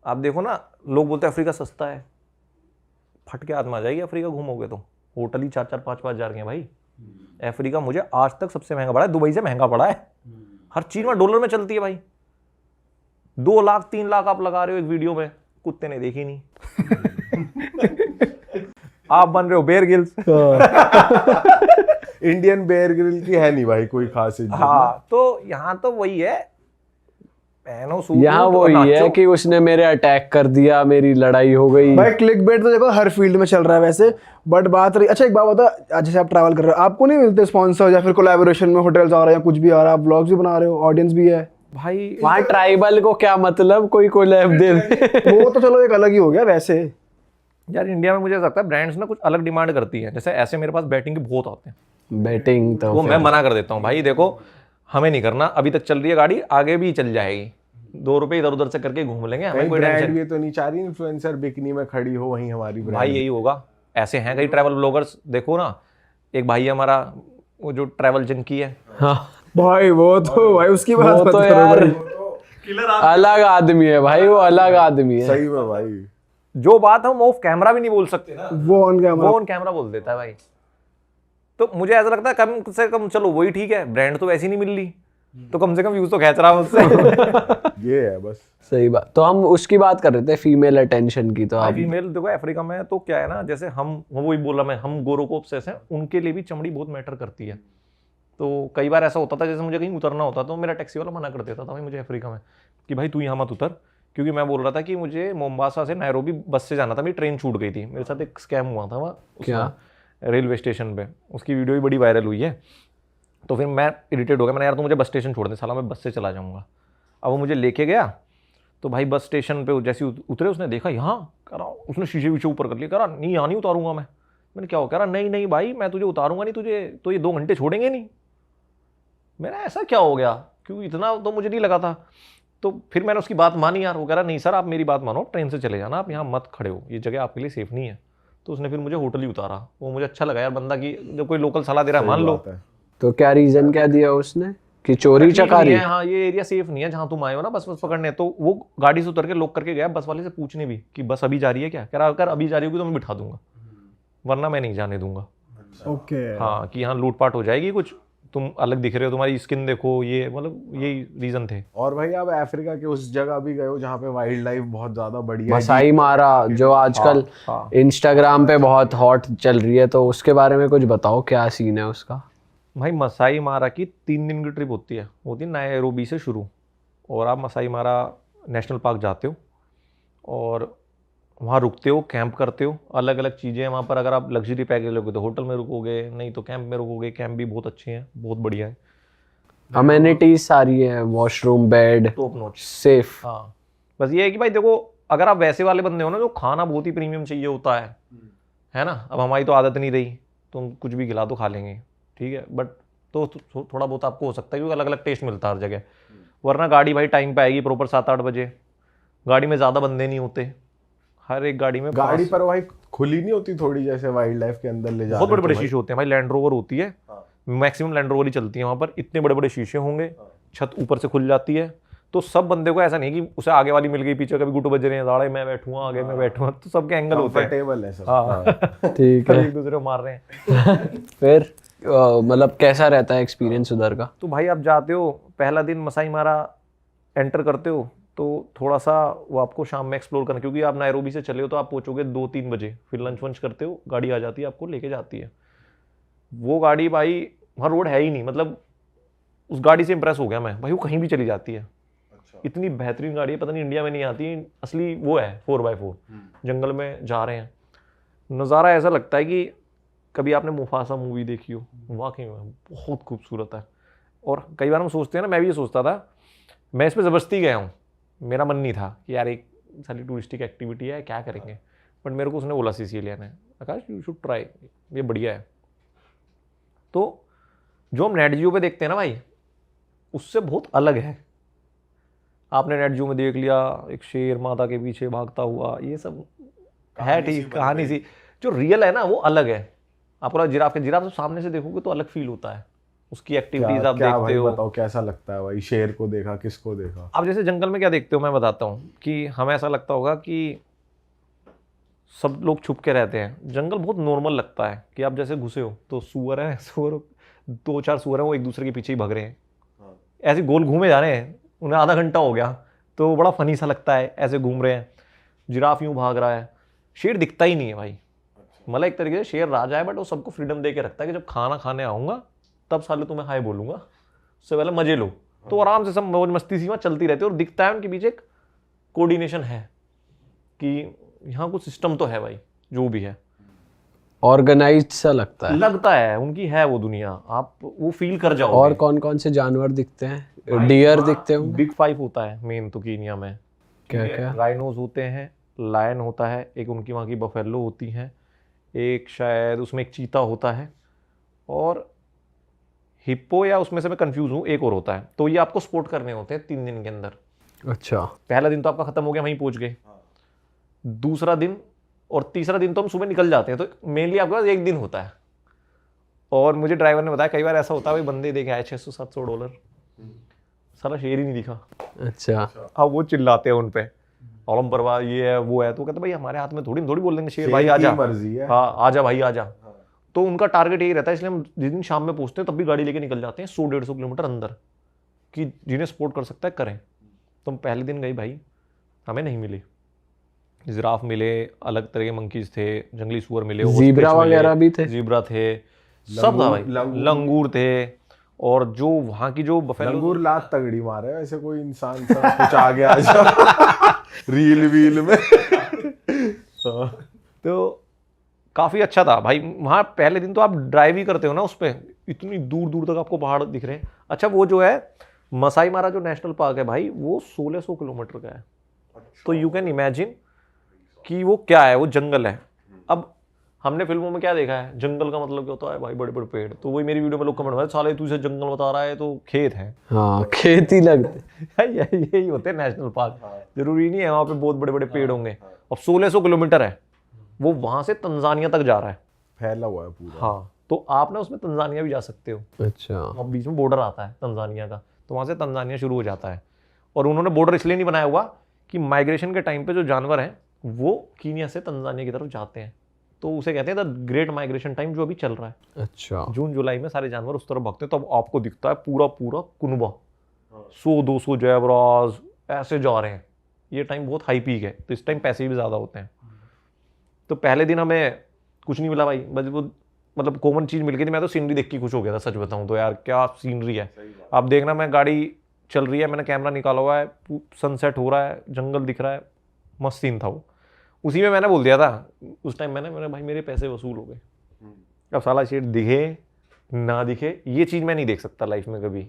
आप देखो ना, लोग बोलते हैं अफ्रीका सस्ता है, फट के हाथ में आ जाएगी अफ्रीका घूमोगे तो। होटल ही 4-4 5-5 हज़ार के हैं भाई। अफ्रीका मुझे आज तक सबसे महंगा पड़ा है, दुबई से महंगा पड़ा है। हर चीज में डॉलर में चलती है भाई। 2 लाख 3 लाख आप लगा रहे हो एक वीडियो में, कुत्ते ने देखी नहीं। आप बन रहे हो Bear Grylls. Indian Bear Grylls की है नहीं भाई कोई खास इज्जत। हाँ, तो यहाँ तो वही है, पहनो सूट, यहाँ वो ही है कि उसने मेरे अटैक कर दिया, मेरी लड़ाई हो गई। भाई क्लिकबेट तो देखो हर फील्ड में चल रहा है वैसे, बट बात रही, अच्छा एक बात बता, जैसे आप ट्रैवल कर रहे हो, आपको नहीं मिलते स्पॉन्सर या फिर कोलैबोरेशन में होटल्स आ रहे हैं, कुछ भी आ रहा है, आप व्लॉग्स भी बना रहे हो, ऑडियंस भी है भाई। वहाँ ट्राइबल को क्या मतलब, कोई कोलैब दे दे। वो तो चलो एक अलग ही हो गया वैसे। यार इंडिया में मुझे लगता है ब्रांड्स ना कुछ अलग डिमांड करती है। जैसे ऐसे मेरे पास बैटिंग के बहुत आते हैं, बैटिंग तो वो मैं मना कर देता हूँ, भाई देखो हमें नहीं करना, अभी तक चल रही है गाड़ी, आगे भी चल जाएगी, 2 रुपए इधर उधर से करके घूम लेंगे, हमें कोई ब्रांड टेंशन भी तो नहीं चाह रही इन्फ्लुएंसर बिकनी में खड़ी हो वहीं हमारी ब्रांड। भाई। यही होगा, ऐसे हैं कई ट्रैवल ब्लॉगर्स, देखो ना, एक भाई हमारा वो जो ट्रैवल जंकी है। हाँ भाई वो तो भाई उसकी बात वो मत तो करो यार भाई। अलग आदमी है भाई, वो अलग आदमी है। सही में भाई, जो बात हम ऑफ कैमरा भी नहीं बोल सकते ना, वो ऑन कैमरा, वो ऑन कैमरा बोल देता है भाई। तो मुझे ऐसा लगता है कम से कम चलो वही ठीक है, ब्रांड तो वैसी नहीं मिल रही, तो कम से कम व्यूज तो खींच रहा मुझसे। ये है बस। सही बात। तो हम उसकी बात कर रहे थे, फीमेल अटेंशन की। तो आप फीमेल देखो अफ्रीका में तो क्या है ना, जैसे हम वही बोला मैं, हम गोरों को ऑब्सेस हैं, उनके लिए भी चमड़ी बहुत मैटर करती है। तो कई बार ऐसा होता था, जैसे मुझे कहीं उतरना होता तो मेरा टैक्सी वाला मना कर देता था भाई मुझे अफ्रीका में, कि भाई तू यहाँ मत उतर, क्योंकि मैं बोल रहा था कि मुझे मोम्बासा से नैरोबी बस से जाना था, मेरी ट्रेन छूट गई थी, मेरे साथ एक स्कैम हुआ था वहाँ क्या? रेलवे स्टेशन पे, उसकी वीडियो भी बड़ी वायरल हुई है। तो फिर मैं इरिटेट हो गया, मैंने यार तो मुझे बस स्टेशन छोड़ दे साला, मैं बस से चला जाऊँगा। अब वो मुझे लेके गया, तो भाई बस स्टेशन पे जैसे उतरे, उसने देखा यहाँ, कह रहा, उसने शीशे वीशे ऊपर कर लिए, कह रहा नहीं यहाँ नहीं उतारूंगा मैं। मैंने क्या हो, कह रहा नहीं नहीं भाई मैं तुझे उतारूंगा नहीं, तुझे तो ये 2 घंटे छोड़ेंगे नहीं। मेरा ऐसा क्या हो गया, क्योंकि इतना तो मुझे नहीं लगा था। तो फिर मैंने उसकी बात मानी यार, वो कह रहा नहीं सर आप मेरी बात मानो, ट्रेन से चले जाना, आप यहाँ मत खड़े हो, ये जगह आपके लिए सेफ नहीं है। तो उसने फिर मुझे होटल ही उतारा, वो मुझे अच्छा लगा यार, बंदा की जब कोई लोकल सलाह दे रहा है मान लो। तो क्या रीजन क्या दिया उसने कि चोरी चकारी है? हाँ ये एरिया सेफ नहीं है जहाँ तुम आए हो ना बस पकड़ने। तो वो गाड़ी से उतर के लॉक करके गया, बस वाले से पूछने भी कि बस अभी जा रही है क्या, कह रहा अगर अभी जा रही होगी तो मैं बिठा दूंगा, वरना मैं नहीं जाने दूंगा। ओके हाँ, कि यहाँ लूटपाट हो जाएगी, कुछ तुम अलग दिख रहे हो, तुम्हारी स्किन देखो, ये मतलब यही रीजन थे। और भाई आप अफ्रीका के उस जगह भी गए हो जहाँ पे वाइल्ड लाइफ बहुत ज्यादा बढ़िया है, मसाई मारा, जो आजकल हाँ। इंस्टाग्राम पे बहुत हॉट चल रही है, तो उसके बारे में कुछ बताओ, क्या सीन है उसका? भाई मसाई मारा की 3 दिन की ट्रिप होती है नैरोबी से शुरू, और आप मसाई मारा नेशनल पार्क जाते हो और वहाँ रुकते हो, कैंप करते हो, अलग अलग चीज़ें हैं वहाँ पर। अगर आप लग्जरी पैकेज लोगे तो होटल में रुकोगे, नहीं तो कैंप में रुकोगे। कैंप भी बहुत अच्छे हैं, बहुत बढ़िया है, अमेनिटीज सारी है, washroom, bed, top notch, safe. हाँ बस ये है कि भाई देखो, अगर आप वैसे वाले बंदे हो ना जो खाना बहुत ही प्रीमियम चाहिए होता है ना, अब हमारी तो आदत नहीं रही, तुम कुछ भी खिला दो खा लेंगे, ठीक है, बट तो थोड़ा बहुत आपको हो सकता है क्योंकि अलग अलग टेस्ट मिलता है हर जगह। वरना गाड़ी भाई टाइम पे आएगी प्रॉपर 7-8 बजे, गाड़ी में ज़्यादा बंदे नहीं होते, हर एक गाड़ी में गाड़ी पर भाई खुली नहीं होती थोड़ी, जैसे वाइल्ड लाइफ के अंदर ले जा बहुत बड़े बड़े शीशे होते हैं भाई, लैंड रोवर होती है, मैक्सिमम लैंड रोवर ही चलती है वहाँ पर, इतने बड़े बड़े शीशे होंगे, छत ऊपर से खुल जाती है। तो सब बंदे को ऐसा नहीं कि उसे आगे वाली मिल गई, पीछे कभी गुटू बज रहे हैं, दाड़े मैं बैठूंगा, आगे मैं बैठूंगा, तो सबके एंगल होते हैं, कंफर्टेबल है सब। हाँ ठीक है। एक दूसरे को मार रहे हैं। फिर मतलब कैसा रहता है एक्सपीरियंस उधर का? तो भाई आप जाते हो, पहला दिन मसाई मारा एंटर करते हो, तो थोड़ा सा वो आपको शाम में एक्सप्लोर करना, क्योंकि आप नैरोबी से चले हो तो आप पहुंचोगे 2-3 बजे, फिर लंच वंच करते हो, गाड़ी आ जाती है आपको लेके जाती है। वो गाड़ी भाई वहाँ रोड है ही नहीं, मतलब उस गाड़ी से इंप्रेस हो गया मैं भाई, वो कहीं भी चली जाती है, इतनी बेहतरीन गाड़ी है, पता नहीं इंडिया में नहीं आती, असली वो है 4x4, जंगल में जा रहे हैं, नज़ारा ऐसा लगता है कि कभी आपने मुफासा मूवी देखी हो, वाकई में बहुत खूबसूरत है। और कई बार हम सोचते हैं ना, मैं भी ये सोचता था, मैं इस पर ज़बरदस्ती गया हूँ, मेरा मन नहीं था कि यार एक सारी टूरिस्टिक एक्टिविटी है क्या करेंगे, बट मेरे को उसने बोला सिसिलियन है, आकाश यू शुड ट्राई, ये बढ़िया है। तो जो हम नेट जियो पे देखते हैं ना भाई, उससे बहुत अलग है। आपने नेट जियो में देख लिया एक शेर माता के पीछे भागता हुआ, ये सब है ठीक, कहानी सी, जो रियल है ना वो अलग है। आपको जिराफ के जिराफ तो सामने से देखोगे तो अलग फील होता है, उसकी एक्टिविटीज आप क्या देखते भाई हो। बताओ कैसा लगता है भाई, शेर को देखा, किसको देखा? आप जैसे जंगल में क्या देखते हो मैं बताता हूँ कि हमें ऐसा लगता होगा कि सब लोग छुप के रहते हैं। जंगल बहुत नॉर्मल लगता है कि आप जैसे घुसे हो तो सुअर है, सुअर 2-4 सुअर हैं, वो एक दूसरे के पीछे ही भाग रहे हैं, ऐसे गोल घूमे जा रहे हैं, उन्हें आधा घंटा हो गया, तो बड़ा फनी सा लगता है, ऐसे घूम रहे हैं। जिराफ यूं भाग रहा है। शेर दिखता ही नहीं है भाई, मतलब एक तरीके से शेर राजा है, बट वो सबको फ्रीडम दे के रखता है कि जब खाना खाने आऊंगा तब साले तुम्हें हाय बोलूंगा, उससे पहले मजे लो। तो आराम से सब मौज मस्ती सी वहाँ चलती रहती है, और दिखता है उनके पीछे एक कोऑर्डिनेशन है कि यहाँ कुछ सिस्टम तो है भाई, जो भी है ऑर्गेनाइज्ड सा लगता है। लगता है, उनकी है वो दुनिया, आप वो फील कर जाओगे। और कौन कौन से जानवर दिखते हैं? डियर दिखते होंगे? बिग 5 होता है मेन तो कीनिया में। क्या क्या? राइनोज होते हैं, लायन होता है, एक उनकी वहाँ की बफेलो होती हैं, एक शायद उसमें एक चीता होता है, और हिप्पो या उसमें से मैं कंफ्यूज हूँ, एक और होता है। तो ये आपको स्पोर्ट करने होते हैं 3 दिन के अंदर। अच्छा, पहला दिन तो आपका खत्म हो गया, वहीं पहुंच गए। दूसरा दिन और तीसरा दिन तो हम सुबह निकल जाते हैं, तो मेनली आपके पास एक दिन होता है। और मुझे ड्राइवर ने बताया कई बार ऐसा होता है भाई, बंदे देखे आए $600-700, साला शेर ही नहीं दिखा। अच्छा। अब वो चिल्लाते हैं उन पे, औलम परवाह ये है वो है, तो कहते भाई हमारे हाथ में थोड़ी बोल देंगे शेर भाई शेर की आजा, मर्जी है। हाँ आजा भाई आजा। तो उनका टारगेट यही रहता है, इसलिए हम जिस दिन शाम में पहुंचते हैं तब भी गाड़ी लेके निकल जाते हैं 100-150 किलोमीटर अंदर, कि जिन्हें सपोर्ट कर सकता है करें। तो हम पहले दिन गए भाई, हमें नहीं मिले, जिराफ मिले, अलग तरह के मंकीज थे, जंगली सुअर मिले, ज़ीब्रा ostrich मिले, वगैरह भी थे? ज़ीब्रा थे, सब था भाई, लंगूर थे। और जो वहाँ की जो बफेलो, लंगूर लात तगड़ी मारे वैसे, कोई इंसान सा कुछ आ गया आजा रील व्हील में। तो काफ़ी अच्छा था भाई। वहाँ पहले दिन तो आप ड्राइव ही करते हो ना उस पर, इतनी दूर दूर तक आपको पहाड़ दिख रहे हैं। अच्छा, वो जो है मसाई मारा जो नेशनल पार्क है भाई, वो 1600 किलोमीटर का है। तो यू कैन इमेजिन कि वो क्या है, वो जंगल है। अब हमने फिल्मों में क्या देखा है, जंगल का मतलब क्या होता है भाई, बड़े बड़े पेड़। तो वही मेरी वीडियो में लोग कमेंट में, साले तू इसे जंगल बता रहा है, तो खेत है। हाँ, खेती लगते। यही होते हैं नेशनल पार्क। जरूरी नहीं है वहाँ पे बहुत बड़े बड़े पेड़ होंगे। अब 1600 किलोमीटर है, वो वहां से तंजानिया तक जा रहा है, फैला हुआ है पूरा। हाँ। तो आप ना उसमें तंजानिया भी जा सकते हो। अच्छा। अब बीच में बॉर्डर आता है तंजानिया का, तो वहां से तंजानिया शुरू हो जाता है। और उन्होंने बॉर्डर इसलिए नहीं बनाया हुआ कि माइग्रेशन के टाइम पे जो जानवर हैं वो कीनिया से तंजानिया की तरफ जाते हैं, तो उसे कहते हैं द ग्रेट माइग्रेशन टाइम, जो अभी चल रहा है। अच्छा। जून जुलाई में सारे जानवर उस तरफ भागते हैं, तो अब आपको दिखता है पूरा पूरा कुनबा, 100-200 जैबराज ऐसे जा रहे हैं। ये टाइम बहुत हाई पीक है, तो इस टाइम पैसे भी ज़्यादा होते हैं। तो पहले दिन हमें कुछ नहीं मिला भाई, बस वो मतलब कॉमन चीज़ मिल गई थी। मैं तो सीनरी देख के खुश हो गया था, सच बताऊं तो यार क्या सीनरी है। आप देखना, मैं गाड़ी चल रही है, मैंने कैमरा निकाला हुआ है, सनसेट हो रहा है, जंगल दिख रहा है, मस्त सीन था वो। उसी में मैंने बोल दिया था उस टाइम, मैंने भाई मेरे पैसे वसूल हो गए। अब साला शेर दिखे ना दिखे, ये चीज़ मैं नहीं देख सकता लाइफ में कभी,